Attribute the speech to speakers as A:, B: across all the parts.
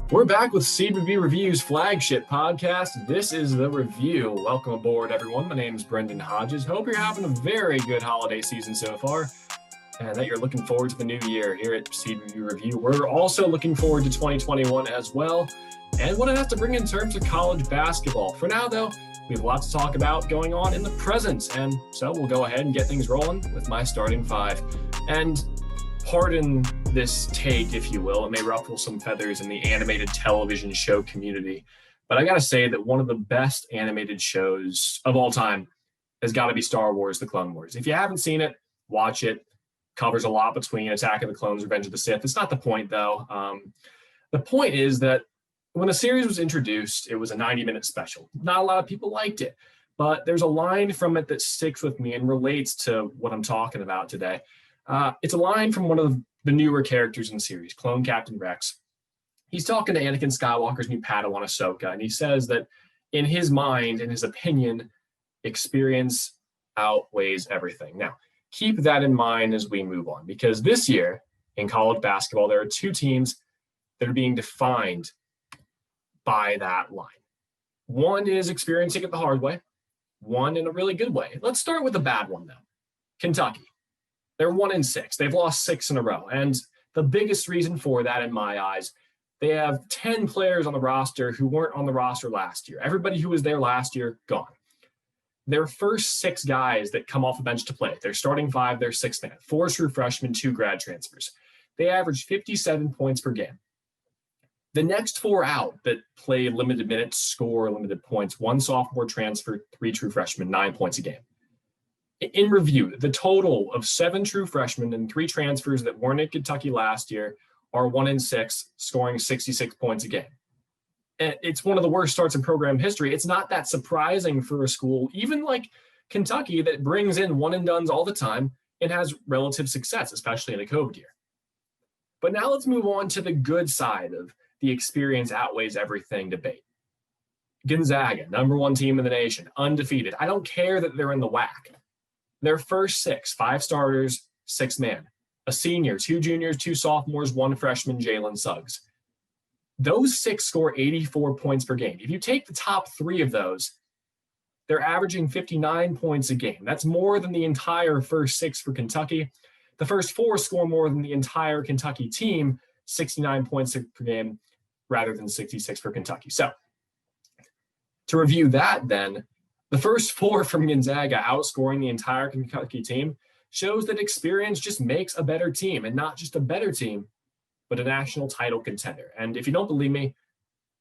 A: We're back with CBB Review's flagship podcast. This is The Review. Welcome aboard, everyone. My name is Brendon Hodges. Hope you're having a very good holiday season so far and that you're looking forward to the new year here at CBB Review. We're also looking forward to 2021 as well and what it has to bring in terms of college basketball. For now, though, we have lots to talk about going on in the present, and so we'll go ahead and get things rolling with my starting five. And pardon this take, if you will. It may ruffle some feathers in the animated television show community, but I got to say that one of the best animated shows of all time has got to be Star Wars: The Clone Wars. If you haven't seen it, watch it. Covers a lot between Attack of the Clones, Revenge of the Sith. It's not the point, though. The point is that when a series was introduced, it was a 90-minute special. Not a lot of people liked it, but there's a line from it that sticks with me and relates to what I'm talking about today. It's a line from one of the newer characters in the series, Clone Captain Rex. He's talking to Anakin Skywalker's new Padawan Ahsoka, and he says that in his mind, in his opinion, experience outweighs everything. Now, keep that in mind as we move on, because this year in college basketball, there are two teams that are being defined by that line. One is experiencing it the hard way, one in a really good way. Let's start with the bad one, though. Kentucky. They're 1-6. They've lost 6 in a row. And the biggest reason for that, in my eyes, they have 10 players on the roster who weren't on the roster last year. Everybody who was there last year, gone. Their first 6 guys that come off the bench to play, their starting 5, their 6th man, 4 true freshmen, 2 grad transfers. They average 57 points per game. The next 4 out that play limited minutes, score limited points, 1 sophomore transfer, 3 true freshmen, 9 points a game. In review, the total of 7 true freshmen and 3 transfers that weren't at Kentucky last year are 1-6, scoring 66 points a game. It's one of the worst starts in program history. It's not that surprising for a school, even like Kentucky, that brings in one-and-dones all the time and has relative success, especially in a COVID year. But now let's move on to the good side of the experience outweighs everything debate. Gonzaga, number 1 team in the nation, undefeated. I don't care that they're in the WAC. Their first 6, 5 starters, 6 man, a senior, 2 juniors, 2 sophomores, 1 freshman, Jalen Suggs. Those 6 score 84 points per game. If you take the top 3 of those, they're averaging 59 points a game. That's more than the entire first 6 for Kentucky. The first 4 score more than the entire Kentucky team, 69 points per game, rather than 66 for Kentucky. So to review that then, the first 4 from Gonzaga outscoring the entire Kentucky team shows that experience just makes a better team, and not just a better team, but a national title contender. And if you don't believe me,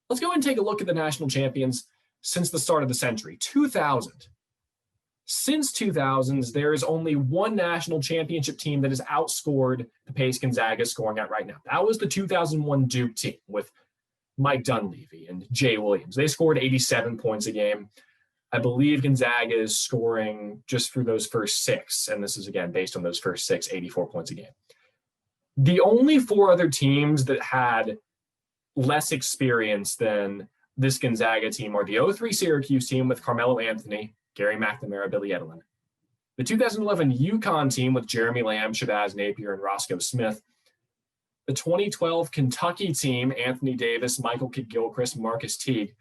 A: let's go and take a look at the national champions since the start of the century, 2000. Since 2000s, there is only one national championship team that has outscored the pace Gonzaga is scoring at right now. That was the 2001 Duke team with Mike Dunleavy and Jay Williams. They scored 87 points a game. I believe Gonzaga is scoring just through those first 6, and this is, again, based on those first 6, 84 points a game. The only 4 other teams that had less experience than this Gonzaga team are the 2003 Syracuse team with Carmelo Anthony, Gary McNamara, Billy Edelin, the 2011 UConn team with Jeremy Lamb, Shabazz Napier, and Roscoe Smith, the 2012 Kentucky team, Anthony Davis, Michael Kidd-Gilchrist, Marcus Teague,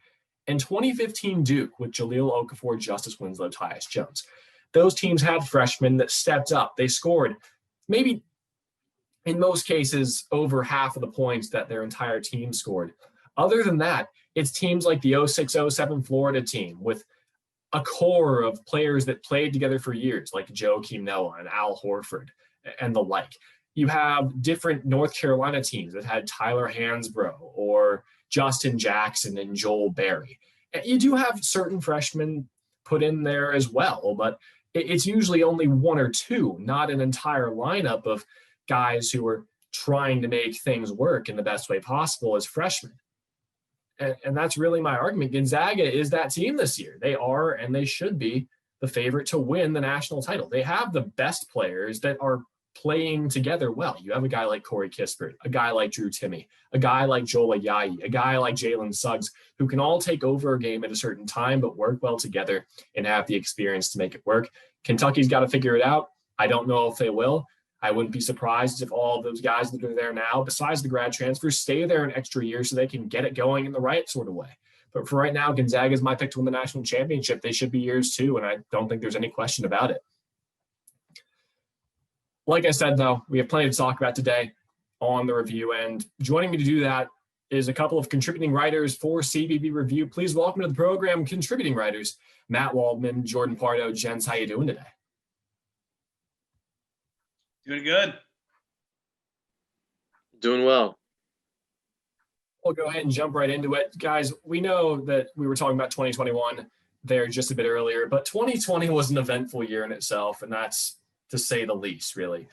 A: and 2015 Duke with Jahlil Okafor, Justice Winslow, Tyus Jones. Those teams had freshmen that stepped up. They scored maybe, in most cases, over half of the points that their entire team scored. Other than that, it's teams like the 06-07 Florida team with a core of players that played together for years, like Joakim Noah and Al Horford and the like. You have different North Carolina teams that had Tyler Hansbrough or Justin Jackson and Joel Berry. You do have certain freshmen put in there as well, but it's usually only 1 or 2, not an entire lineup of guys who are trying to make things work in the best way possible as freshmen. And that's really my argument. Gonzaga is that team this year. They are, and they should be, the favorite to win the national title. They have the best players that are playing together well. You have a guy like Corey Kispert, a guy like Drew Timme, a guy like Joel Ayayi, a guy like Jalen Suggs, who can all take over a game at a certain time, but work well together and have the experience to make it work. Kentucky's got to figure it out. I don't know if they will. I wouldn't be surprised if all of those guys that are there now, besides the grad transfers, stay there an extra year so they can get it going in the right sort of way. But for right now, Gonzaga is my pick to win the national championship. They should be yours too, and I don't think there's any question about it. Like I said, though, we have plenty to talk about today on the review, and joining me to do that is a couple of contributing writers for CBB Review. Please welcome to the program contributing writers, Matt Waldman, Jordan Pardo. Gents, how you doing today?
B: Doing good.
C: Doing well.
A: We'll go ahead and jump right into it. Guys, we know that we were talking about 2021 there just a bit earlier, but 2020 was an eventful year in itself, and that's to say the least, really.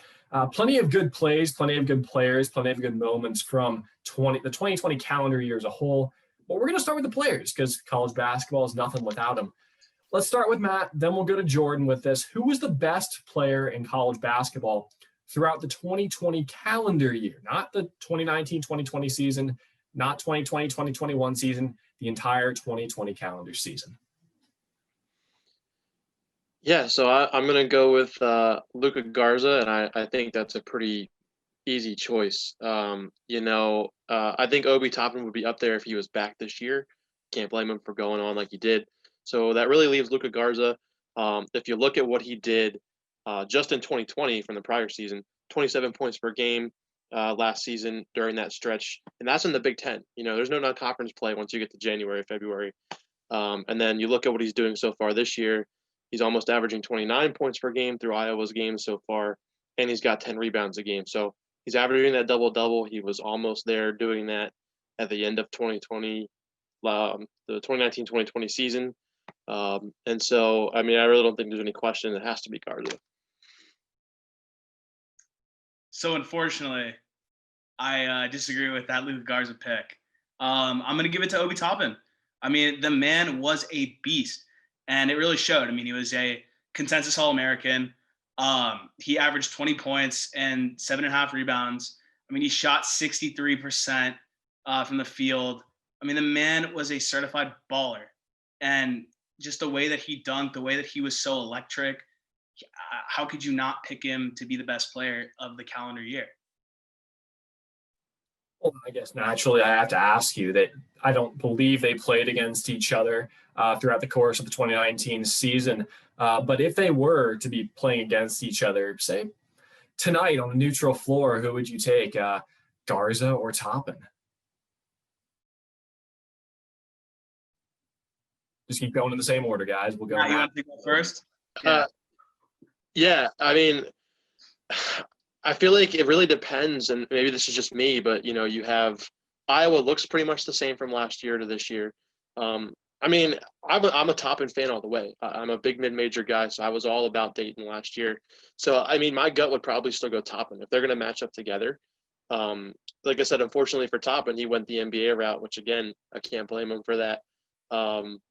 A: Plenty of good plays, plenty of good players, plenty of good moments from the 2020 calendar year as a whole. But we're going to start with the players because college basketball is nothing without them. Let's start with Matt, then we'll go to Jordan with this. Who was the best player in college basketball throughout the 2020 calendar year? Not the 2019-2020 season, not 2020-2021 season, the entire 2020 calendar season.
C: Yeah, so I'm going to go with Luka Garza, and I think that's a pretty easy choice. I think Obi Toppin would be up there if he was back this year. Can't blame him for going on like he did. So that really leaves Luka Garza. If you look at what he did just in 2020 from the prior season, 27 points per game last season during that stretch, and that's in the Big Ten. There's no non-conference play once you get to January, February. And then you look at what he's doing so far this year. He's almost averaging 29 points per game through Iowa's games so far, and he's got 10 rebounds a game. So he's averaging that double-double. He was almost there doing that at the end of 2020, the 2019-2020 season. And so, I really don't think there's any question. It has to be Garza.
B: So unfortunately, I disagree with that Luka Garza pick. I'm going to give it to Obi Toppin. The man was a beast. And it really showed. He was a consensus All-American. He averaged 20 points and 7.5 rebounds. He shot 63% from the field. The man was a certified baller. And just the way that he dunked, the way that he was so electric, how could you not pick him to be the best player of the calendar year?
A: Well, I guess naturally I have to ask you that I don't believe they played against each other throughout the course of the 2019 season. But if they were to be playing against each other, say, tonight on a neutral floor, who would you take, Garza or Toppin? Just keep going in the same order, guys. We'll go.
B: You want to go first?
C: I feel like it really depends, and maybe this is just me, but you have Iowa looks pretty much the same from last year to this year. I'm a Toppin fan all the way. I'm a big mid-major guy, so I was all about Dayton last year. So my gut would probably still go Toppin if they're going to match up together. Like I said, unfortunately for Toppin, he went the NBA route, which again I can't blame him for that.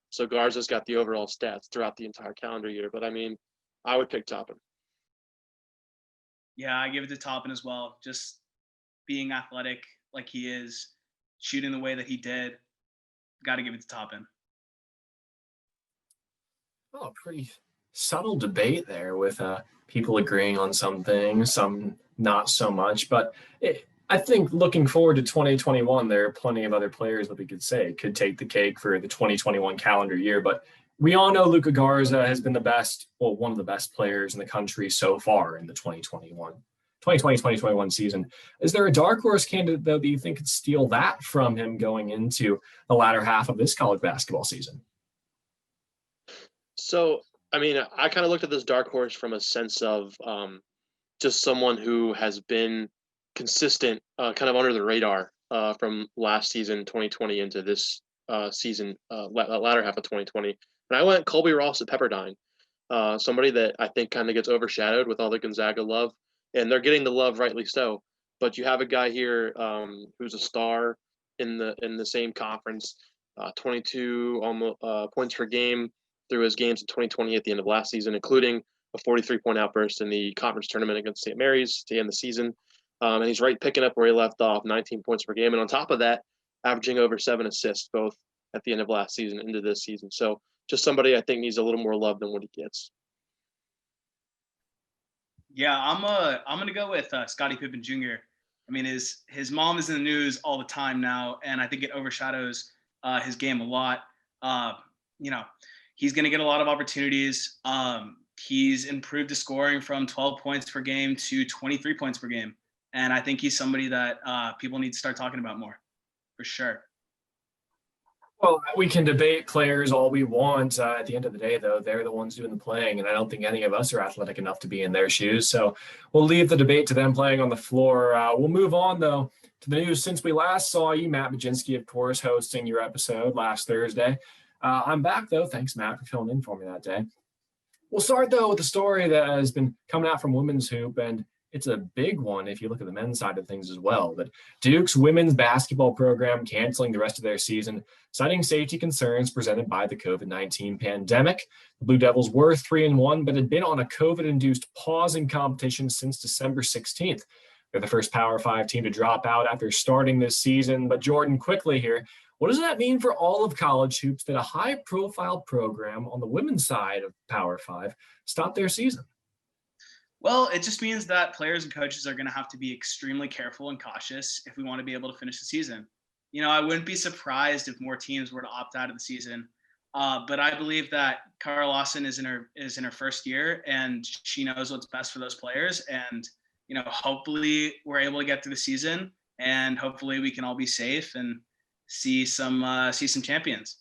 C: So Garza's got the overall stats throughout the entire calendar year, but I would pick Toppin.
B: Yeah, I give it to Toppin as well. Just being athletic like he is, shooting the way that he did, got to give it to Toppin.
A: Oh, pretty subtle debate there with people agreeing on some things, some not so much. But I think looking forward to 2021, there are plenty of other players that we could say could take the cake for the 2021 calendar year. But we all know Luka Garza has been one of the best players in the country so far in the 2020-2021 season. Is there a dark horse candidate, though, that you think could steal that from him going into the latter half of this college basketball season?
C: So, I kind of looked at this dark horse from a sense of just someone who has been consistent, kind of under the radar from last season, 2020, into this season, latter half of 2020. And I went Colby Ross at Pepperdine, somebody that I think kind of gets overshadowed with all the Gonzaga love, and they're getting the love rightly so. But you have a guy here who's a star in the same conference, 22 almost points per game through his games in 2020 at the end of last season, including a 43-point outburst in the conference tournament against St. Mary's to end the season. And he's right picking up where he left off, 19 points per game. And on top of that, averaging over 7 assists, both at the end of last season into this season. So just somebody I think needs a little more love than what he gets.
B: Yeah, I'm gonna go with Scottie Pippen Jr. I mean, his mom is in the news all the time now, and I think it overshadows his game a lot. Uh, you know, he's gonna get a lot of opportunities. He's improved the scoring from 12 points per game to 23 points per game, and I think he's somebody that people need to start talking about more, for sure.
A: Well, we can debate players all we want. At the end of the day, though, they're the ones doing the playing, and I don't think any of us are athletic enough to be in their shoes. So we'll leave the debate to them playing on the floor. We'll move on, though, to the news. Since we last saw you, Matt Majinski, of course, hosting your episode last Thursday. I'm back, though. Thanks, Matt, for filling in for me that day. We'll start, though, with a story that has been coming out from women's hoop, and it's a big one if you look at the men's side of things as well. But Duke's women's basketball program canceling the rest of their season, citing safety concerns presented by the COVID-19 pandemic. The Blue Devils were 3-1, but had been on a COVID-induced pause in competition since December 16th. They're the first Power 5 team to drop out after starting this season. But Jordan, quickly here, what does that mean for all of college hoops that a high-profile program on the women's side of Power 5 stopped their season?
B: Well, it just means that players and coaches are going to have to be extremely careful and cautious if we want to be able to finish the season. I wouldn't be surprised if more teams were to opt out of the season. But I believe that Cara Lawson is in her first year, and she knows what's best for those players. And hopefully we're able to get through the season, and hopefully we can all be safe and see some champions.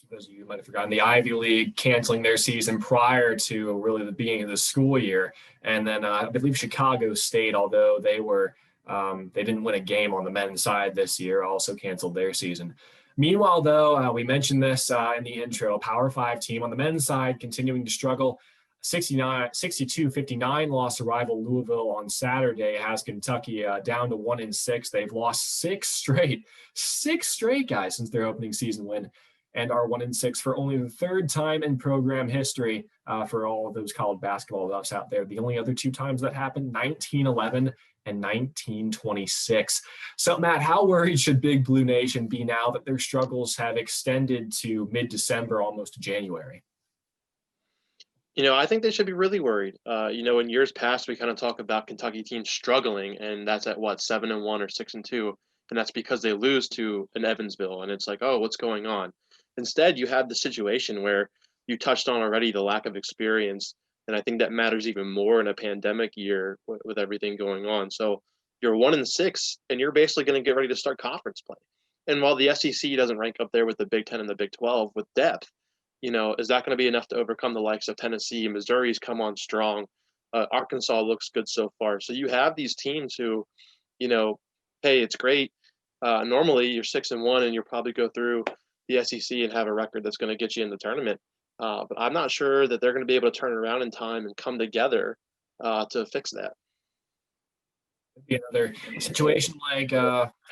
A: For those of you who might have forgotten, the Ivy League canceling their season prior to really the beginning of the school year, and then I believe Chicago State, although they didn't win a game on the men's side this year, also canceled their season. Meanwhile, though, we mentioned this in the intro, Power 5 team on the men's side continuing to struggle. 62-59 loss to rival Louisville on Saturday has Kentucky down to 1-6. They've lost six straight guys since their opening season win, and are 1-6 for only the third time in program history for all of those college basketball buffs out there. The only other two times that happened, 1911 and 1926. So, Matt, how worried should Big Blue Nation be now that their struggles have extended to mid-December, almost to January?
C: I think they should be really worried. In years past, we kind of talk about Kentucky teams struggling, and that's at 7-1 or 6-2, and that's because they lose to an Evansville, and it's like, oh, what's going on? Instead, you have the situation where you touched on already the lack of experience, and I think that matters even more in a pandemic year with everything going on. So you're 1-6, and you're basically going to get ready to start conference play. And while the SEC doesn't rank up there with the Big Ten and the Big 12 with depth, is that going to be enough to overcome the likes of Tennessee? Missouri's come on strong. Arkansas looks good so far. So you have these teams who, hey, it's great. Normally you're 6-1 and you'll probably go through the SEC and have a record that's going to get you in the tournament. But I'm not sure that they're going to be able to turn around in time and come together to fix that.
A: Be another situation like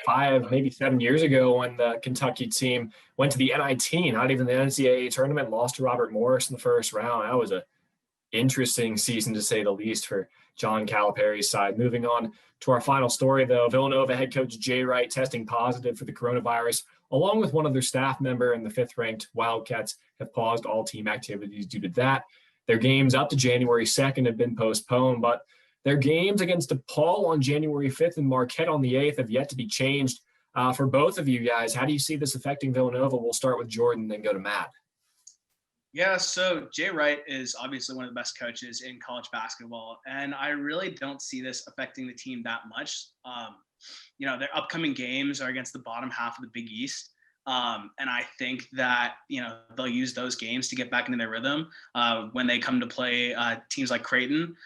A: 5, maybe 7 years ago when the Kentucky team went to the NIT, not even the NCAA tournament, lost to Robert Morris in the first round. That was a interesting season, to say the least, for John Calipari's side. Moving on to our final story, though, Villanova head coach Jay Wright testing positive for the coronavirus, along with one of their staff member, and the 5th-ranked Wildcats have paused all team activities due to that. Their games up to January 2nd have been postponed, but their games against DePaul on January 5th and Marquette on the 8th have yet to be changed. For both of you guys, how do you see this affecting Villanova? We'll start with Jordan, then go to Matt.
B: Yeah, so Jay Wright is obviously one of the best coaches in college basketball, and I really don't see this affecting the team that much. Their upcoming games are against the bottom half of the Big East, and I think that they'll use those games to get back into their rhythm when they come to play teams like Creighton.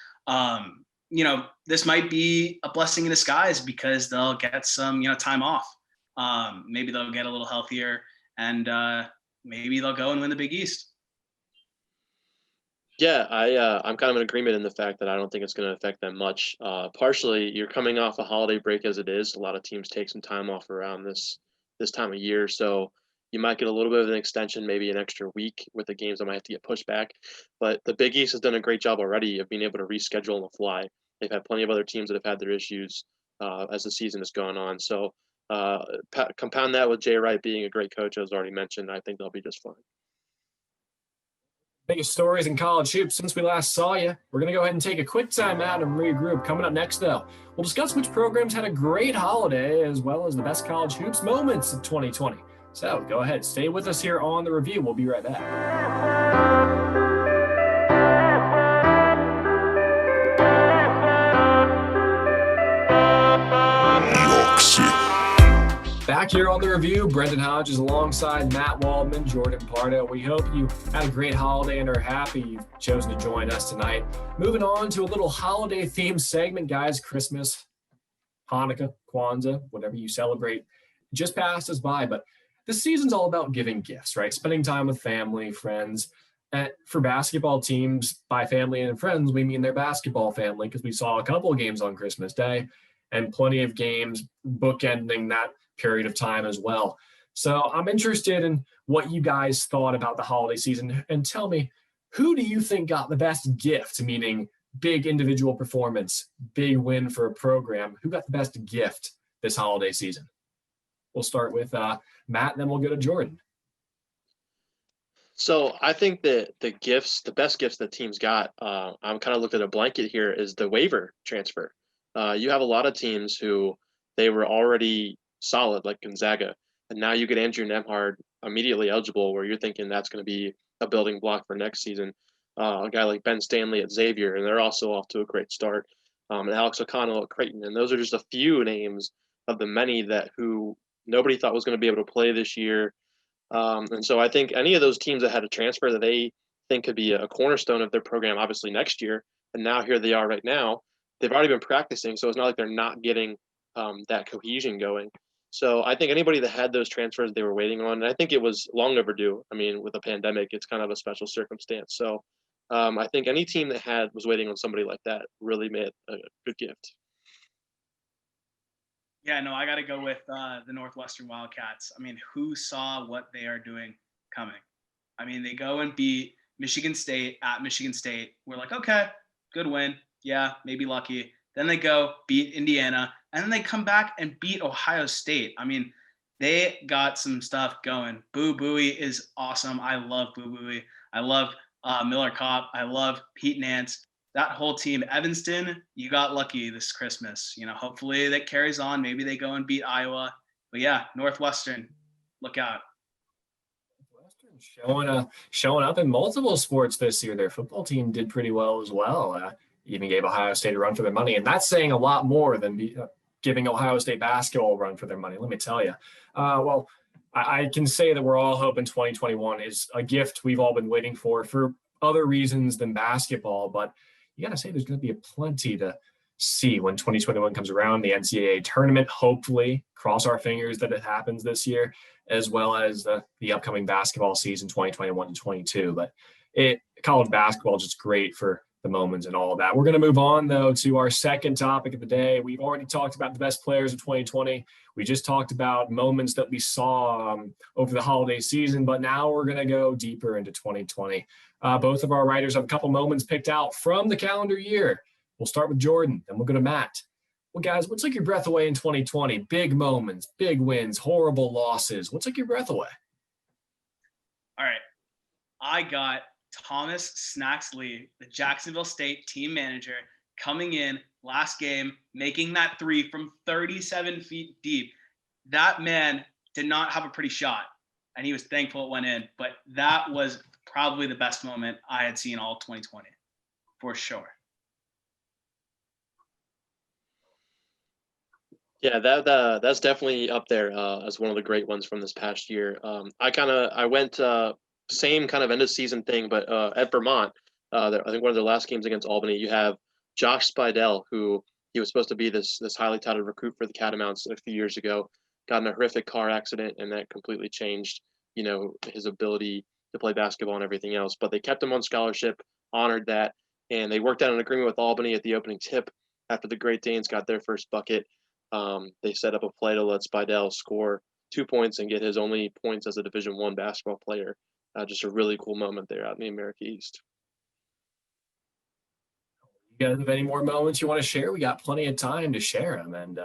B: This might be a blessing in disguise because they'll get some time off. Maybe they'll get a little healthier, and maybe they'll go and win the Big East.
C: Yeah, I'm kind of in agreement in the fact that I don't think it's going to affect them much. Partially, you're coming off a holiday break as it is. A lot of teams take some time off around this time of year, so you might get a little bit of an extension, maybe an extra week with the games that might have to get pushed back. But the Big East has done a great job already of being able to reschedule on the fly. They've had plenty of other teams that have had their issues as the season has gone on. So compound that with Jay Wright being a great coach, as already mentioned, I think they'll be just fine.
A: Biggest stories in college hoops since we last saw you. We're going to go ahead and take a quick time out and regroup. Coming up next, though, we'll discuss which programs had a great holiday as well as the best college hoops moments of 2020. So go ahead, stay with us here on The Review. We'll be right back. Back here on The Review, Brendon Hodges alongside Matt Waldman, Jordan Pardo. We hope you had a great holiday and are happy you've chosen to join us tonight. Moving on to a little holiday-themed segment, guys. Christmas, Hanukkah, Kwanzaa, whatever you celebrate, just passed us by. But this season's all about giving gifts, right? Spending time with family, friends. And for basketball teams, by family and friends, we mean their basketball family, because we saw a couple of games on Christmas Day and plenty of games bookending that period of time as well. So I'm interested in what you guys thought about the holiday season, and tell me, who do you think got the best gift, meaning big individual performance, big win for a program? Who got the best gift this holiday season? We'll start with Matt, then we'll go to Jordan.
C: So I think that the best gifts that teams got, I'm kind of looked at a blanket here, is the waiver transfer. You have a lot of teams who they were already solid, like Gonzaga, and now you get Andrew Nemhard immediately eligible, where you're thinking that's going to be a building block for next season. A guy like Ben Stanley at Xavier, and they're also off to a great start. And Alex O'Connell at Creighton, and those are just a few names of the many that who nobody thought was going to be able to play this year. And so I think any of those teams that had a transfer that they think could be a cornerstone of their program, obviously next year, and now here they are right now, they've already been practicing, so it's not like they're not getting that cohesion going. So I think anybody that had those transfers they were waiting on, and I think it was long overdue. I mean, with a pandemic, it's kind of a special circumstance. So I think any team that was waiting on somebody like that really made a good gift.
B: Yeah, no, I got to go with the Northwestern Wildcats. I mean, who saw what they are doing coming? I mean, they go and beat Michigan State at Michigan State. We're like, okay, good win. Yeah, maybe lucky. Then they go beat Indiana, and then they come back and beat Ohio State. I mean, they got some stuff going. Boo Buie is awesome. I love Boo Buie. I love Miller Kopp. I love Pete Nance. That whole team. Evanston, you got lucky this Christmas. You know, hopefully that carries on. Maybe they go and beat Iowa. But yeah, Northwestern, look out.
A: Northwestern showing up in multiple sports this year. Their football team did pretty well as well. Even gave Ohio State a run for their money. And that's saying a lot more than giving Ohio State basketball a run for their money, let me tell you. Well, I can say that we're all hoping 2021 is a gift we've all been waiting for other reasons than basketball. But you got to say there's going to be plenty to see when 2021 comes around. The NCAA tournament, hopefully, cross our fingers that it happens this year, as well as the upcoming basketball season 2021 and 22. But college basketball is just great for the moments and all of that. We're going to move on, though, to our second topic of the day. We've already talked about the best players of 2020. We just talked about moments that we saw over the holiday season, but now we're going to go deeper into 2020. Both of our writers have a couple moments picked out from the calendar year. We'll start with Jordan, then we'll go to Matt. Well, guys, what took your breath away in 2020? Big moments, big wins, horrible losses. What took your breath away?
B: All right. I got Thomas Snaxley, the Jacksonville State team manager, coming in last game, making that three from 37 feet deep. That man did not have a pretty shot, and he was thankful it went in. But that was probably the best moment I had seen all 2020, for sure.
C: Yeah, that's definitely up there as one of the great ones from this past year. I went same kind of end of season thing, but at Vermont, I think one of their last games against Albany, you have Josh Spidell, who he was supposed to be this highly touted recruit for the Catamounts a few years ago, got in a horrific car accident, and that completely changed, his ability to play basketball and everything else. But they kept him on scholarship, honored that, and they worked out an agreement with Albany at the opening tip after the Great Danes got their first bucket. They set up a play to let Spidell score 2 points and get his only points as a Division I basketball player. Just a really cool moment there out in the America East.
A: You guys have any more moments you want to share? We got plenty of time to share them. And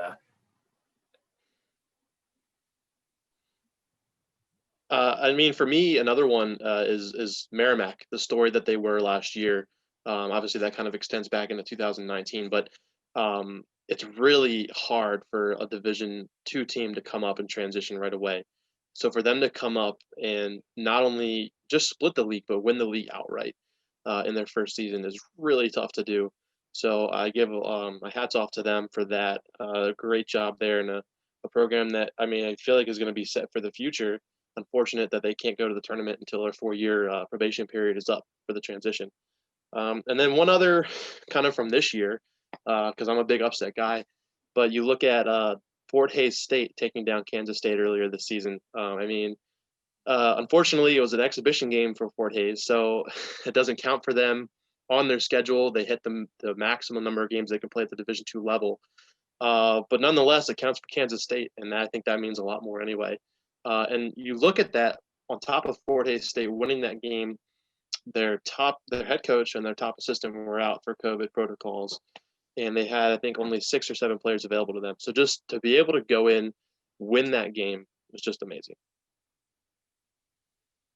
C: I mean, for me, another one is Merrimack, the story that they were last year. Obviously, that kind of extends back into 2019, but it's really hard for a Division II team to come up and transition right away. So for them to come up and not only just split the league, but win the league outright in their first season is really tough to do. So I give my hats off to them for that. Great job there, and a program that I mean I feel like is going to be set for the future. Unfortunate that they can't go to the tournament until their 4-year probation period is up for the transition. And then one other kind of from this year, because I'm a big upset guy, but you look at Fort Hays State taking down Kansas State earlier this season. I mean, unfortunately, it was an exhibition game for Fort Hays, so it doesn't count for them on their schedule. They hit the maximum number of games they can play at the Division II level. But nonetheless, it counts for Kansas State, and I think that means a lot more anyway. And you look at that on top of Fort Hays State winning that game, their head coach and their top assistant were out for COVID protocols, and they had, I think, only 6 or 7 players available to them. So just to be able to go in, win that game was just amazing.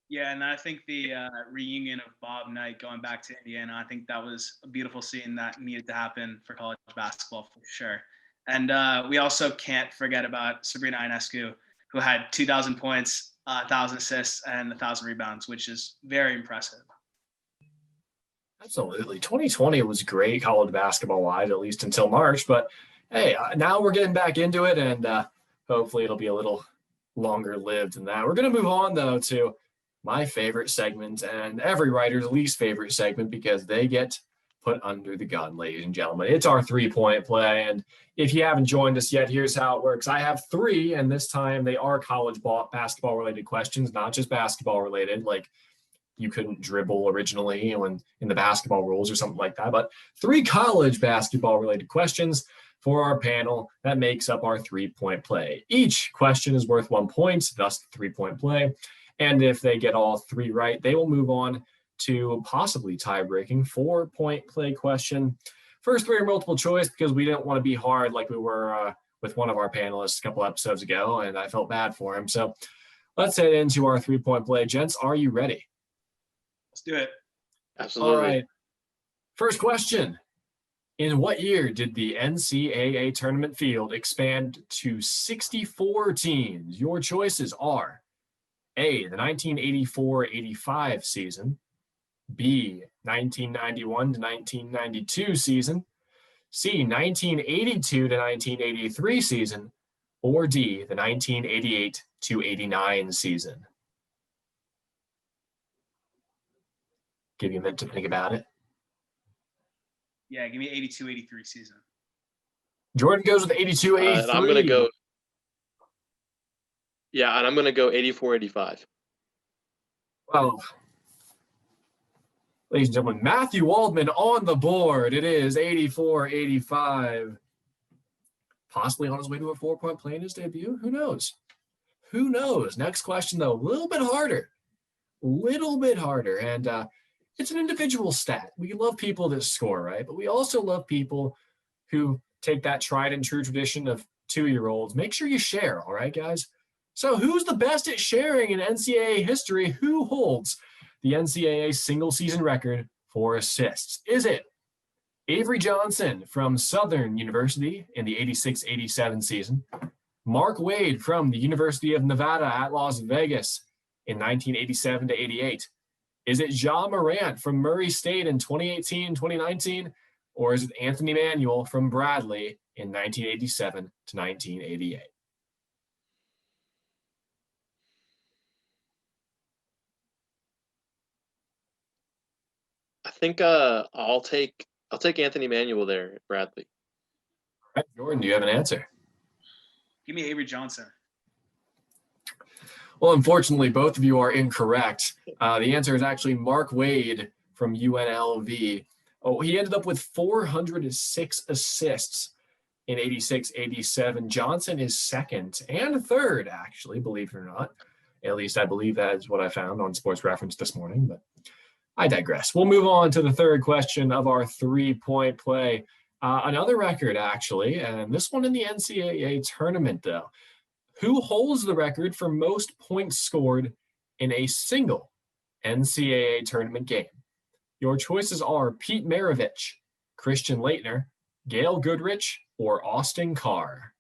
B: Yeah, and I think the reunion of Bob Knight going back to Indiana, I think that was a beautiful scene that needed to happen for college basketball for sure. And we also can't forget about Sabrina Ionescu, who had 2,000 points, 1,000 assists, and 1,000 rebounds, which is very impressive.
A: Absolutely. 2020 was great college basketball-wise, at least until March. But, hey, now we're getting back into it, and hopefully it'll be a little longer-lived than that. We're going to move on, though, to my favorite segment and every writer's least favorite segment because they get put under the gun, ladies and gentlemen. It's our three-point play, and if you haven't joined us yet, here's how it works. I have 3, and this time they are college basketball-related questions, not just basketball-related, like you couldn't dribble originally when in the basketball rules or something like that, but 3 college basketball-related questions for our panel that makes up our three-point play. Each question is worth 1 point, thus the three-point play. And if they get all 3 right, they will move on to possibly tie-breaking 4-point play question. First 3 are multiple choice because we didn't want to be hard like we were with one of our panelists a couple episodes ago, and I felt bad for him. So let's head into our three-point play. Gents, are you ready?
B: Let's do it.
C: Absolutely.
A: All right. First question. In what year did the NCAA tournament field expand to 64 teams? Your choices are A, the 1984-85 season, B, 1991 to 1992 season, C, 1982 to 1983 season, or D, the 1988 to 89 season. Give you a minute to think about it.
B: Yeah, give me 82-83 season.
A: Jordan goes with 82-83.
C: I'm going to go. Yeah, and I'm going to go 84-85.
A: Well, ladies and gentlemen, Matthew Waldman on the board. It is 84-85. Possibly on his way to a 4-point play in his debut. Who knows? Who knows? Next question, though, a little bit harder. And it's an individual stat. We love people that score, right? But we also love people who take that tried and true tradition of 2-year-olds. Make sure you share, all right, guys? So who's the best at sharing in NCAA history? Who holds the NCAA single-season record for assists? Is it Avery Johnson from Southern University in the 86-87 season, Mark Wade from the University of Nevada at Las Vegas in 1987-88, is it Ja Morant from Murray State in 2018-2019, or is it Anthony Manuel from Bradley in 1987 to 1988?
C: I think I'll take Anthony Manuel there, Bradley.
A: All right, Jordan, do you have an answer?
B: Give me Avery Johnson.
A: Well, unfortunately, both of you are incorrect. The answer is actually Mark Wade from UNLV. Oh, he ended up with 406 assists in 86-87. Johnson is second and third, actually, believe it or not. At least I believe that is what I found on Sports Reference this morning, but I digress. We'll move on to the third question of our three-point play. Another record, actually, and this one in the NCAA tournament, though. Who holds the record for most points scored in a single NCAA tournament game? Your choices are Pete Maravich, Christian Laettner, Gail Goodrich, or Austin Carr.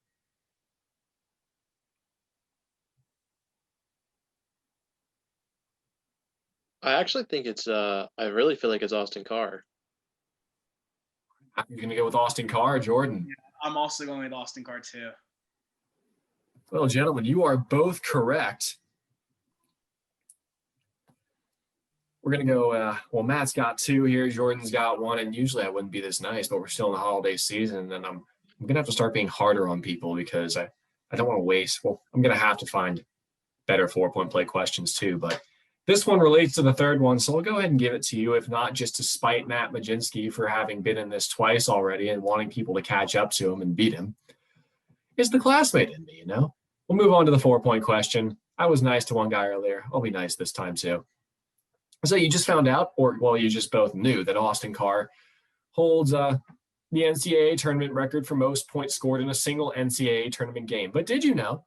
C: I actually think it's I really feel like it's Austin Carr.
A: You're going to go with Austin Carr, Jordan?
B: Yeah, I'm also going with Austin Carr too.
A: Well, gentlemen, you are both correct. We're going to go, well, Matt's got 2 here. Jordan's got 1. And usually I wouldn't be this nice, but we're still in the holiday season. And I'm going to have to start being harder on people because I don't want to waste. Well, I'm going to have to find better 4-point play questions too. But this one relates to the third one. So I'll go ahead and give it to you, if not just to spite Matt Majinski for having been in this twice already and wanting people to catch up to him and beat him. It's the classmate in me, you know? We'll move on to the 4-point question. I was nice to one guy earlier. I'll be nice this time too. So you just found out, or well, you just both knew that Austin Carr holds the NCAA tournament record for most points scored in a single NCAA tournament game. But did you know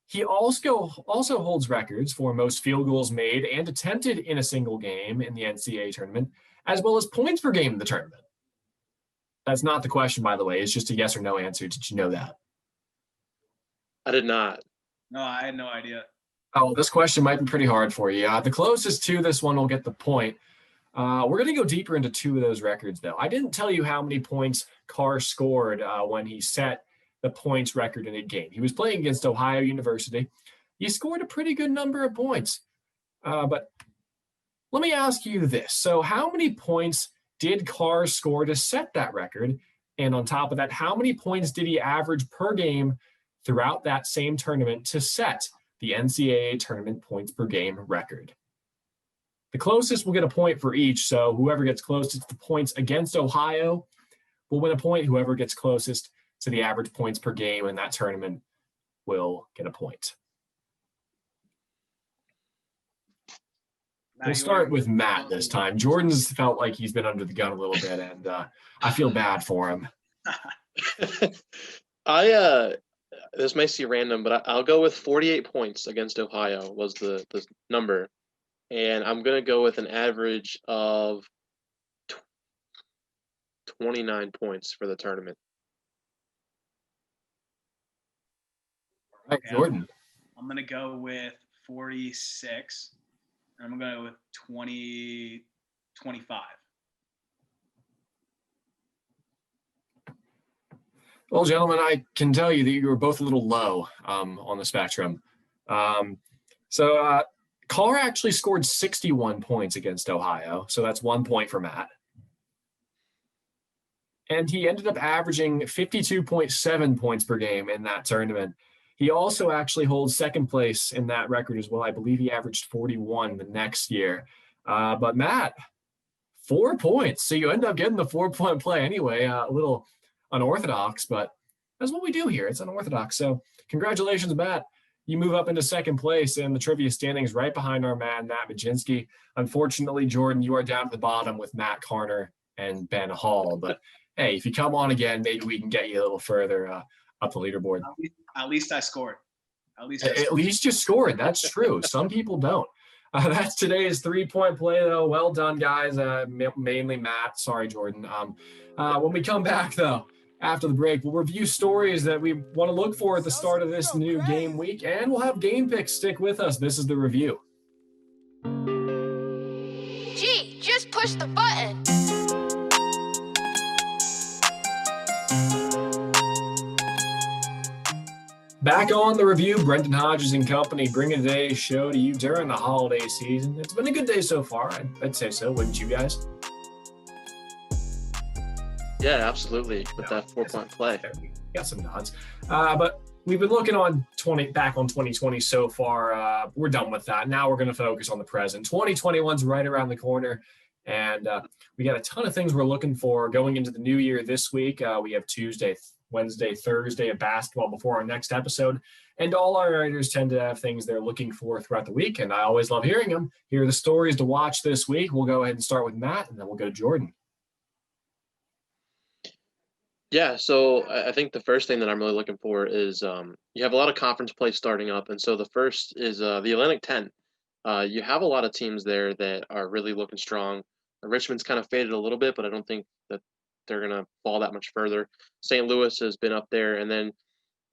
A: he also holds records for most field goals made and attempted in a single game in the NCAA tournament, as well as points per game in the tournament? That's not the question, by the way. It's just a yes or no answer. Did you know that?
C: I did not.
B: No, I had no idea.
A: Oh, this question might be pretty hard for you. The closest to this one will get the point. We're going to go deeper into 2 of those records, though. I didn't tell you how many points Carr scored when he set the points record in a game. He was playing against Ohio University. He scored a pretty good number of points. But let me ask you this. So how many points did Carr score to set that record? And on top of that, how many points did he average per game throughout that same tournament to set the NCAA tournament points per game record? The closest will get a point for each. So whoever gets closest to the points against Ohio will win a point. Whoever gets closest to the average points per game in that tournament will get a point. We'll start with Matt this time. Jordan's felt like he's been under the gun a little bit, and I feel bad for him.
C: This may seem random, but I'll go with 48 points against Ohio was the number. And I'm going to go with an average of 29 points for the tournament.
A: All right, Jordan.
B: I'm going to go with 46. And I'm going to go with 25.
A: Well, gentlemen, I can tell you that you were both a little low on the spectrum. So Carr actually scored 61 points against Ohio. So that's 1 point for Matt. And he ended up averaging 52.7 points per game in that tournament. He also actually holds second place in that record as well. I believe he averaged 41 the next year. But Matt, 4 points. So you end up getting the 4-point play anyway. A little unorthodox, but that's what we do here. It's unorthodox. So congratulations, Matt. You move up into second place in the trivia standings right behind our man, Matt Majinski. Unfortunately, Jordan, you are down at the bottom with Matt Carner and Ben Hall. But hey, if you come on again, maybe we can get you a little further up the leaderboard.
B: At least I scored. At least you scored.
A: That's true. Some people don't. That's today's 3-point play, though. Well done, guys. Mainly Matt. Sorry, Jordan. When we come back, though, after the break, we'll review stories that we want to look for at the start of this new game week, and we'll have game picks. Stick with us. This is the review.
D: Gee, just push the button.
A: Back on the review, Brendon Hodges and company bringing today's show to you during the holiday season. It's been a good day so far. I'd say so, wouldn't you guys?
C: Yeah, absolutely. With that 4-point play.
A: Got some nods. But we've been looking back on 2020 so far. We're done with that. Now we're going to focus on the present. 2021's right around the corner. And we got a ton of things we're looking for going into the new year this week. We have Tuesday, Wednesday, Thursday of basketball before our next episode. And all our writers tend to have things they're looking for throughout the week. And I always love hearing them. Here are the stories to watch this week. We'll go ahead and start with Matt, and then we'll go to Jordan.
C: Yeah, so I think the first thing that I'm really looking for is you have a lot of conference play starting up. And so the first is the Atlantic 10. You have a lot of teams there that are really looking strong. Richmond's kind of faded a little bit, but I don't think that they're going to fall that much further. St. Louis has been up there, and then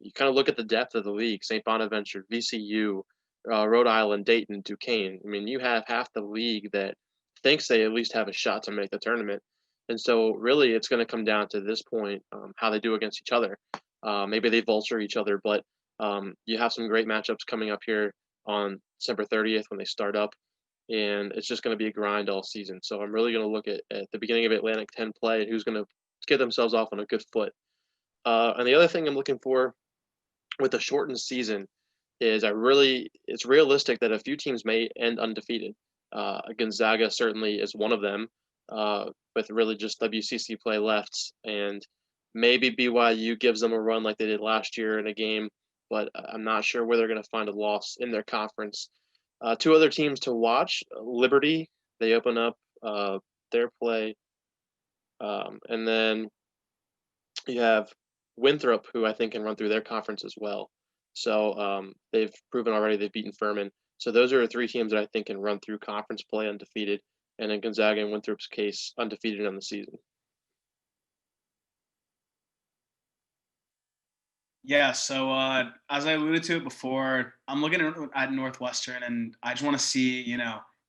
C: you kind of look at the depth of the league. St. Bonaventure, VCU, Rhode Island, Dayton, Duquesne. I mean, you have half the league that thinks they at least have a shot to make the tournament. And so really it's going to come down to this point, how they do against each other. Maybe they vulture each other, but you have some great matchups coming up here on December 30th when they start up. And it's just going to be a grind all season. So I'm really going to look at the beginning of Atlantic 10 play and who's going to get themselves off on a good foot. And the other thing I'm looking for with the shortened season is it's realistic that a few teams may end undefeated. Gonzaga certainly is one of them, with really just WCC play left, and maybe BYU gives them a run like they did last year in a game, but I'm not sure where they're going to find a loss in their conference. Two other teams to watch: Liberty, they open up their play, and then you have Winthrop, who I think can run through their conference as well. So they've proven already they've beaten Furman. So those are three teams that I think can run through conference play undefeated, and in Gonzaga and Winthrop's case, undefeated on the season.
B: Yeah, so as I alluded to it before, I'm looking at Northwestern, and I just want to see,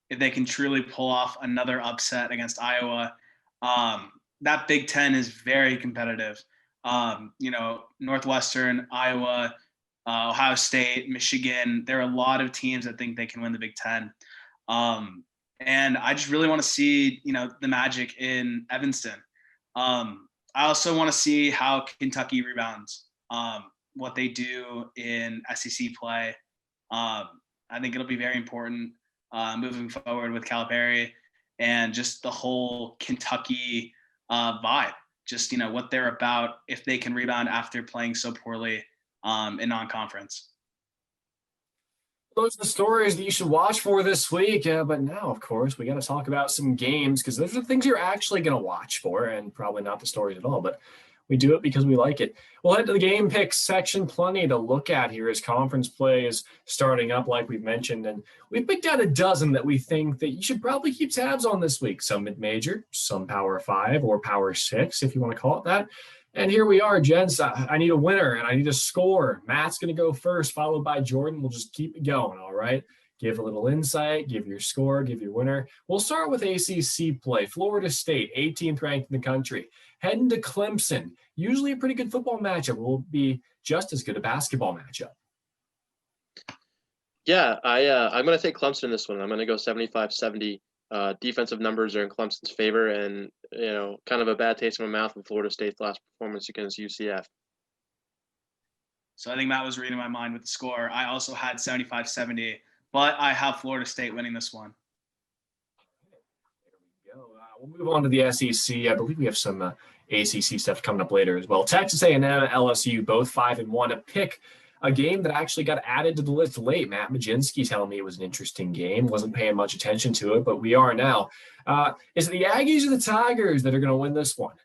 B: if they can truly pull off another upset against Iowa. That Big Ten is very competitive. Northwestern, Iowa, Ohio State, Michigan, there are a lot of teams that think they can win the Big Ten. And I just really want to see, the magic in Evanston. I also want to see how Kentucky rebounds. What they do in SEC play. I think it'll be very important moving forward with Calipari and just the whole Kentucky vibe. Just, what they're about if they can rebound after playing so poorly in non-conference.
A: Those are the stories that you should watch for this week. But now, of course, we got to talk about some games because those are the things you're actually going to watch for, and probably not the stories at all. But we do it because we like it. We'll head to the game picks section. Plenty to look at here as conference play is starting up, like we've mentioned. And we picked out a dozen that we think that you should probably keep tabs on this week. Some mid-major, some Power 5 or Power 6, if you want to call it that. And here we are, gents. I need a winner and I need a score. Matt's going to go first, followed by Jordan. We'll just keep it going, all right? Give a little insight, give your score, give your winner. We'll start with ACC play. Florida State, 18th ranked in the country. Heading to Clemson. Usually a pretty good football matchup. Will be just as good a basketball matchup.
C: Yeah, I'm going to take Clemson in this one. I'm going to go 75-70. Defensive numbers are in Clemson's favor, and kind of a bad taste in my mouth with Florida State's last performance against UCF.
B: So I think Matt was reading my mind with the score. I also had 75-70, but I have Florida State winning this one.
A: There we go. We'll move on to the SEC. I believe we have some ACC stuff coming up later as well. Texas A&M, LSU, both 5-1. A pick, a game that actually got added to the list late. Matt Majinski telling me it was an interesting game. Wasn't paying much attention to it, but we are now. Is it the Aggies or the Tigers that are going to win this one?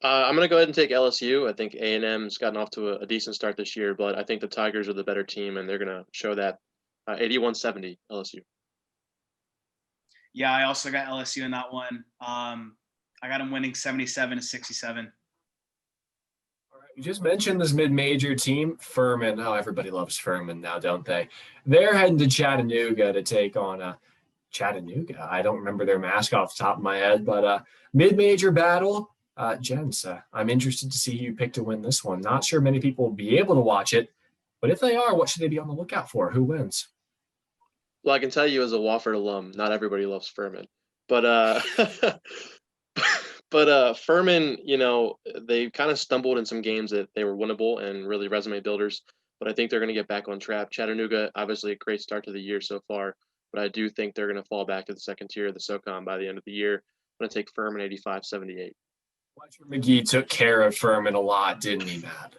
C: I'm going to go ahead and take LSU. I think A&M's gotten off to a decent start this year, but I think the Tigers are the better team, and they're going to show that. 81-70 LSU.
B: Yeah, I also got LSU in that one. I got them winning 77-67.
A: All right, you just mentioned this mid-major team, Furman. Oh, everybody loves Furman now, don't they? They're heading to Chattanooga to take on Chattanooga. I don't remember their mascot off the top of my head, but mid-major battle. Gents, I'm interested to see who you pick to win this one. Not sure many people will be able to watch it, but if they are, what should they be on the lookout for? Who wins?
C: Well, I can tell you as a Wofford alum, not everybody loves Furman, but Furman, they kind of stumbled in some games that they were winnable and really resume builders, but I think they're going to get back on track. Chattanooga, obviously a great start to the year so far, but I do think they're going to fall back to the second tier of the SoCon by the end of the year. I'm going to take Furman 85-78.
A: Fletcher McGee took care of Furman a lot, didn't he, Matt?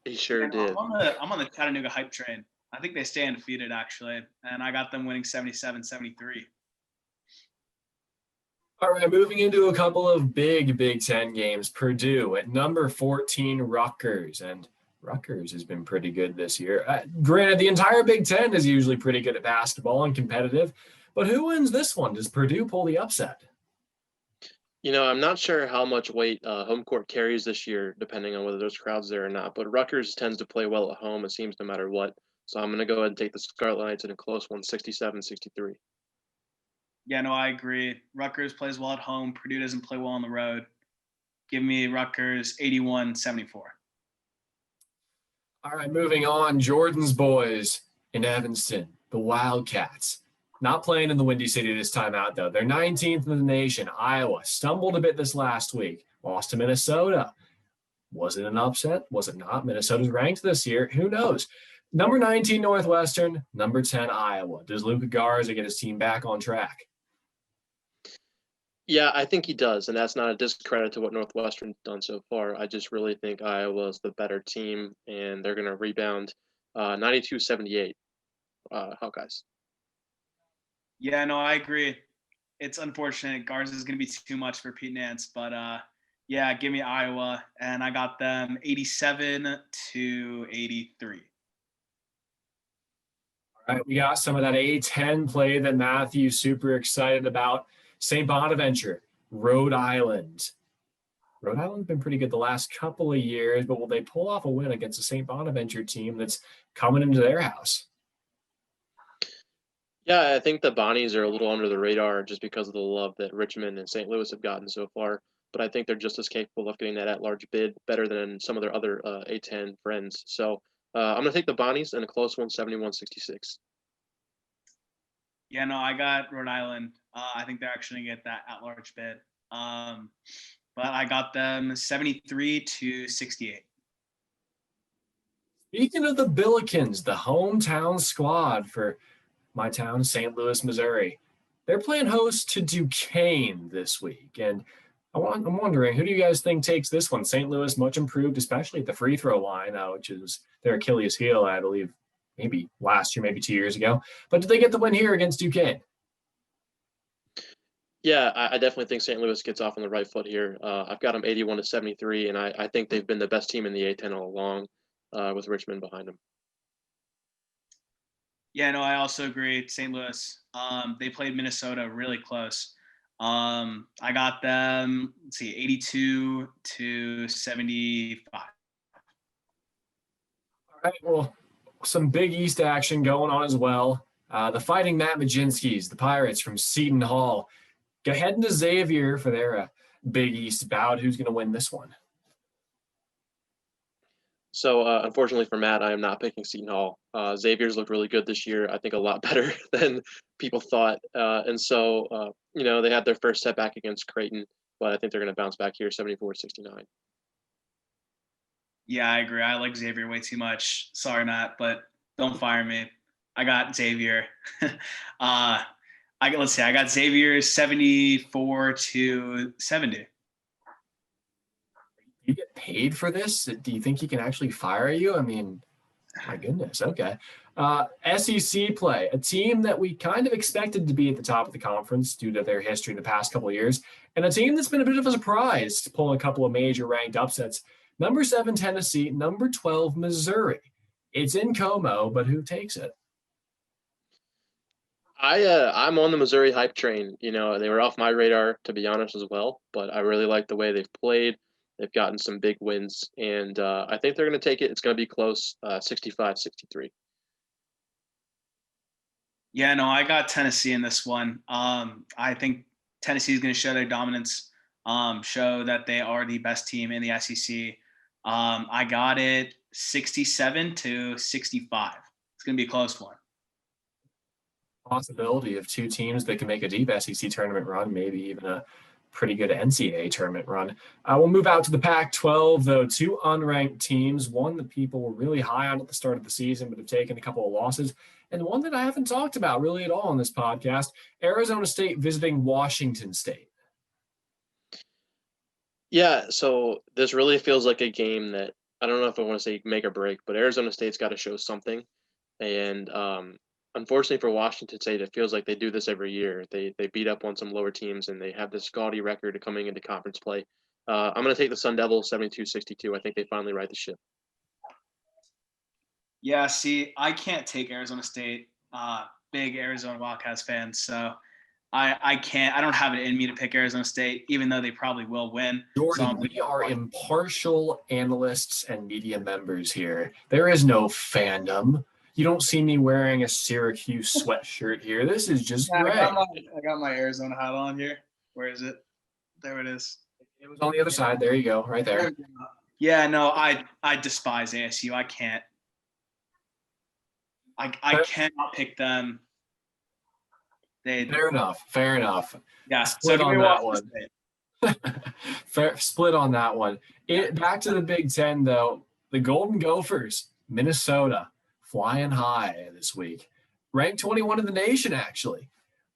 C: He sure did.
B: I'm on the Chattanooga hype train. I think they stay undefeated, actually, and I got them winning 77-73.
A: All right, moving into a couple of big Big Ten games. Purdue at number 14, Rutgers. And Rutgers has been pretty good this year. Granted, the entire Big Ten is usually pretty good at basketball and competitive, but who wins this one? Does Purdue pull the upset?
C: I'm not sure how much weight home court carries this year, depending on whether there's crowds there or not. But Rutgers tends to play well at home, it seems, no matter what. So I'm going to go ahead and take the Scarlet Knights in a close one, 67-63.
B: Yeah, no, I agree. Rutgers plays well at home. Purdue doesn't play well on the road. Give me Rutgers 81-74.
A: All right, moving on. Jordan's boys in Evanston, the Wildcats. Not playing in the Windy City this time out, though. They're 19th in the nation. Iowa stumbled a bit this last week. Lost to Minnesota. Was it an upset? Was it not? Minnesota's ranked this year. Who knows? Number 19, Northwestern. Number 10, Iowa. Does Luka Garza get his team back on track?
C: Yeah, I think he does, and that's not a discredit to what Northwestern's done so far. I just really think Iowa's the better team, and they're going to rebound 92-78, Hawkeyes.
B: Yeah, no, I agree. It's unfortunate. Garza is going to be too much for Pete Nance, but yeah, give me Iowa, and I got them 87-83.
A: All right, we got some of that A10 play that Matthew's super excited about. St. Bonaventure, Rhode Island. Rhode Island's been pretty good the last couple of years, but will they pull off a win against a St. Bonaventure team that's coming into their house?
C: Yeah, I think the Bonnies are a little under the radar just because of the love that Richmond and St. Louis have gotten so far. But I think they're just as capable of getting that at-large bid, better than some of their other A10 friends. So I'm going to take the Bonnies in a close one, 71-66.
B: Yeah, no, I got Rhode Island. I think they're actually going to get that at-large bid. But I got them 73-68.
A: Speaking of the Billikens, the hometown squad for my town, St. Louis, Missouri, they're playing host to Duquesne this week. And I'm wondering, who do you guys think takes this one? St. Louis, much improved, especially at the free throw line, which is their Achilles heel, I believe, maybe last year, maybe 2 years ago. But did they get the win here against Duquesne?
C: Yeah, I definitely think St. Louis gets off on the right foot here. I've got them 81-73, and I think they've been the best team in the A10 all along with Richmond behind them.
B: Yeah, no, I also agree. St. Louis, they played Minnesota really close. I got them, 82-75.
A: All right, well, some Big East action going on as well. The Fighting Matt Majinskis, the Pirates from Seton Hall, go heading to Xavier for their Big East bout. Who's going to win this one?
C: So, unfortunately for Matt, I am not picking Seton Hall. Xavier's looked really good this year. I think a lot better than people thought. And so, they had their first setback against Creighton, but I think they're going to bounce back here, 74-69.
B: Yeah, I agree. I like Xavier way too much. Sorry, Matt, but don't fire me. I got Xavier. I got Xavier 74-70.
A: You get paid for this? Do you think he can actually fire you? I mean, my goodness. Okay. SEC play, a team that we kind of expected to be at the top of the conference due to their history in the past couple of years, and a team that's been a bit of a surprise to pull a couple of major ranked upsets. Number 7, Tennessee. Number 12, Missouri. It's in Como, but who takes it?
C: I'm on the Missouri hype train. They were off my radar, to be honest, as well. But I really like the way they've played. They've gotten some big wins, and I think they're going to take it. It's going to be close, 65-63.
B: Yeah, no, I got Tennessee in this one. I think Tennessee is going to show their dominance, show that they are the best team in the SEC. I got it 67-65. It's going to be a close one.
A: Possibility of two teams that can make a deep SEC tournament run, maybe even a pretty good NCAA tournament run. We'll move out to the Pac-12, though. Two unranked teams, one that people were really high on at the start of the season but have taken a couple of losses, and one that I haven't talked about really at all on this podcast, Arizona State visiting Washington State.
C: Yeah, so this really feels like a game that, I don't know if I want to say make or break, but Arizona State's got to show something. And unfortunately for Washington State, it feels like they do this every year. They beat up on some lower teams, and they have this gaudy record of coming into conference play. I'm going to take the Sun Devils 72-62. I think they finally right the ship.
B: Yeah, see, I can't take Arizona State. Big Arizona Wildcats fan, so I can't. I don't have it in me to pick Arizona State, even though they probably will win.
A: Jordan, we are impartial analysts and media members here. There is no fandom. You don't see me wearing a Syracuse sweatshirt here. This is just
B: I
A: great.
B: got my Arizona hat on here. Where is it? There it is.
A: It was on the other side. There you go, right there.
B: Yeah, no, I despise ASU. I can't. I cannot pick them.
A: Fair enough.
B: Yeah,
A: split on that one. Split on that one. Back to the Big Ten, though. The Golden Gophers, Minnesota, flying high this week. Ranked 21 in the nation, actually.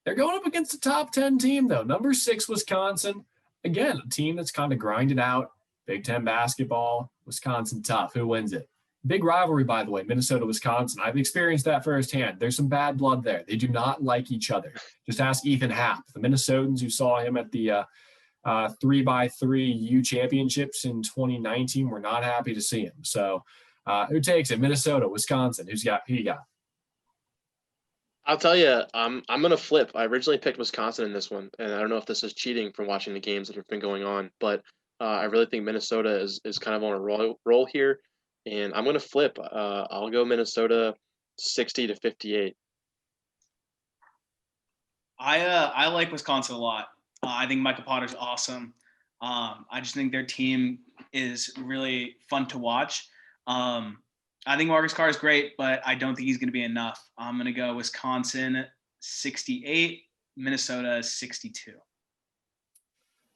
A: They're going up against a top 10 team, though. Number 6, Wisconsin. Again, a team that's kind of grinded out. Big Ten basketball, Wisconsin tough. Who wins it? Big rivalry, by the way, Minnesota-Wisconsin. I've experienced that firsthand. There's some bad blood there. They do not like each other. Just ask Ethan Happ. The Minnesotans who saw him at the 3x3 U championships in 2019 were not happy to see him. So who takes it? Minnesota, Wisconsin. Who you got?
C: I'll tell you, I'm going to flip. I originally picked Wisconsin in this one, and I don't know if this is cheating from watching the games that have been going on, but I really think Minnesota is kind of on a roll here. And I'm going to flip. I'll go Minnesota 60-58.
B: I like Wisconsin a lot. I think Michael Potter's awesome. I just think their team is really fun to watch. I think Marcus Carr is great, but I don't think he's going to be enough. I'm going to go Wisconsin 68, Minnesota 62.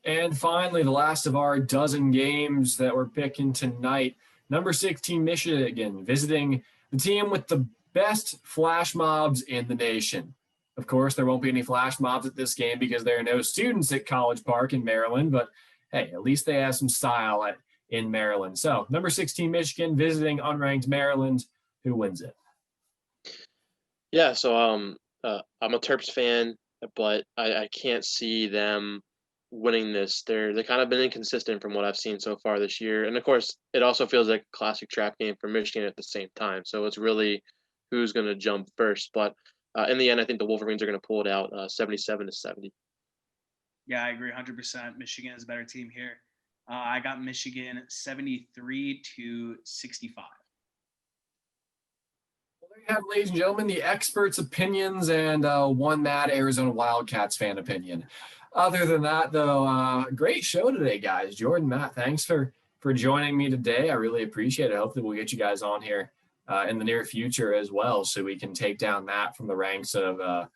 A: And finally, the last of our dozen games that we're picking tonight. Number 16, Michigan, visiting the team with the best flash mobs in the nation. Of course, there won't be any flash mobs at this game because there are no students at College Park in Maryland, but hey, at least they have some style in Maryland. So, number 16, Michigan, visiting unranked Maryland. Who wins it?
C: Yeah, so I'm a Terps fan, but I can't see them winning this. They're kind of been inconsistent from what I've seen so far this year. And of course, it also feels like a classic trap game for Michigan at the same time. So it's really who's going to jump first. But in the end, I think the Wolverines are going to pull it out 77-70.
B: Yeah, I agree 100%. Michigan is a better team here. I got Michigan 73-65.
A: Well, there you have, ladies and gentlemen, the experts' opinions and one mad Arizona Wildcats fan opinion. Other than that, though, great show today, guys. Jordan, Matt, thanks for joining me today. I really appreciate it. Hopefully we'll get you guys on here in the near future as well so we can take down Matt from the ranks of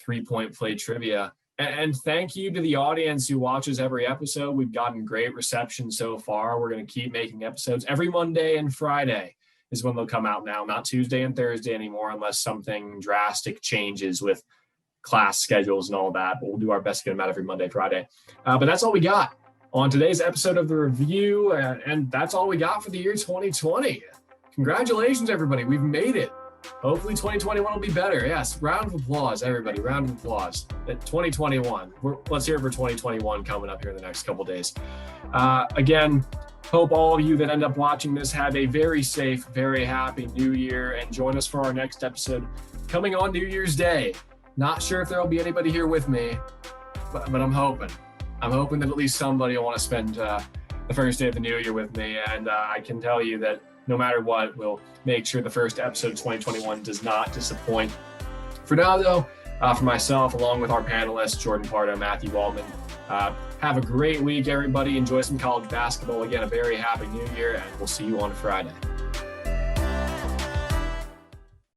A: three-point play trivia. And thank you to the audience who watches every episode. We've gotten great reception so far. We're going to keep making episodes. Every Monday and Friday is when they'll come out now, not Tuesday and Thursday anymore unless something drastic changes with class schedules and all that. But we'll do our best to get them out every Monday, Friday. But that's all we got on today's episode of the review. And that's all we got for the year 2020. Congratulations, everybody. We've made it. Hopefully 2021 will be better. Yes, round of applause, everybody. Round of applause. At 2021. Let's hear it for 2021 coming up here in the next couple days. Again, hope all of you that end up watching this have a very safe, very happy New Year, and join us for our next episode coming on New Year's Day. Not sure if there will be anybody here with me, but I'm hoping. I'm hoping that at least somebody will want to spend the first day of the new year with me. And I can tell you that no matter what, we'll make sure the first episode of 2021 does not disappoint. For now, though, for myself, along with our panelists, Jordan Pardo, Matthew Waldman, have a great week, everybody. Enjoy some college basketball. Again, a very happy new year, and we'll see you on Friday.